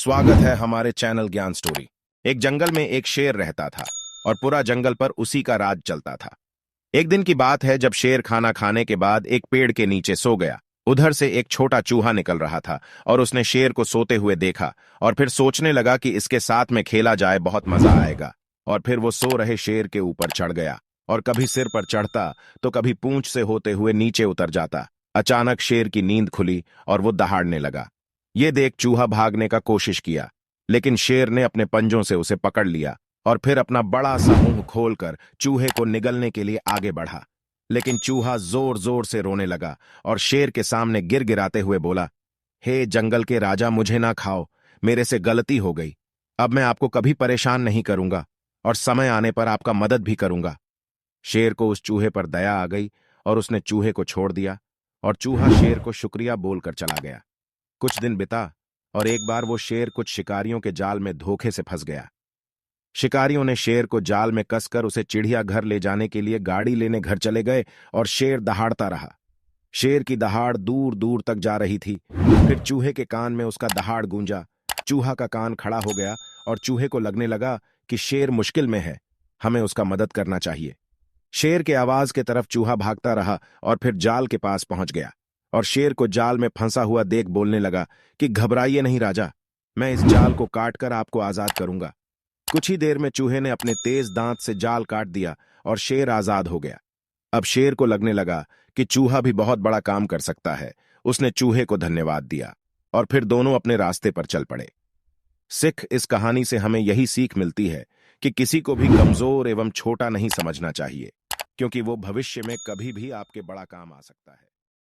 स्वागत है हमारे चैनल ज्ञान स्टोरी। एक जंगल में एक शेर रहता था और पूरा जंगल पर उसी का राज चलता था। एक दिन की बात है जब शेर खाना खाने के बाद एक पेड़ के नीचे सो गया। उधर से एक छोटा चूहा निकल रहा था और उसने शेर को सोते हुए देखा और फिर सोचने लगा कि इसके साथ में खेला जाए, बहुत मजा आएगा। और फिर वो सो रहे शेर के ऊपर चढ़ गया और कभी सिर पर चढ़ता तो कभी पूंछ से होते हुए नीचे उतर जाता। अचानक शेर की नींद खुली और वो दहाड़ने लगा। ये देख चूहा भागने का कोशिश किया, लेकिन शेर ने अपने पंजों से उसे पकड़ लिया और फिर अपना बड़ा सा मुंह खोलकर चूहे को निगलने के लिए आगे बढ़ा। लेकिन चूहा जोर जोर से रोने लगा और शेर के सामने गिर गिराते हुए बोला, हे जंगल के राजा, मुझे ना खाओ, मेरे से गलती हो गई। अब मैं आपको कभी परेशान नहीं करूंगा और समय आने पर आपका मदद भी करूंगा। शेर को उस चूहे पर दया आ गई और उसने चूहे को छोड़ दिया और चूहा शेर को शुक्रिया बोलकर चला गया। कुछ दिन बिता और एक बार वो शेर कुछ शिकारियों के जाल में धोखे से फंस गया। शिकारियों ने शेर को जाल में कसकर उसे चिड़ियाघर ले जाने के लिए गाड़ी लेने घर चले गए और शेर दहाड़ता रहा। शेर की दहाड़ दूर दूर तक जा रही थी। फिर चूहे के कान में उसका दहाड़ गूंजा। चूहा का कान खड़ा हो गया और चूहे को लगने लगा कि शेर मुश्किल में है, हमें उसका मदद करना चाहिए। शेर के आवाज के तरफ चूहा भागता रहा और फिर जाल के पास पहुंच गया और शेर को जाल में फंसा हुआ देख बोलने लगा कि घबराइए नहीं राजा, मैं इस जाल को काटकर आपको आजाद करूंगा। कुछ ही देर में चूहे ने अपने तेज दांत से जाल काट दिया और शेर आजाद हो गया। अब शेर को लगने लगा कि चूहा भी बहुत बड़ा काम कर सकता है। उसने चूहे को धन्यवाद दिया और फिर दोनों अपने रास्ते पर चल पड़े। सिख इस कहानी से हमें यही सीख मिलती है कि किसी को भी कमजोर एवं छोटा नहीं समझना चाहिए, क्योंकि वो भविष्य में कभी भी आपके बड़ा काम आ सकता है।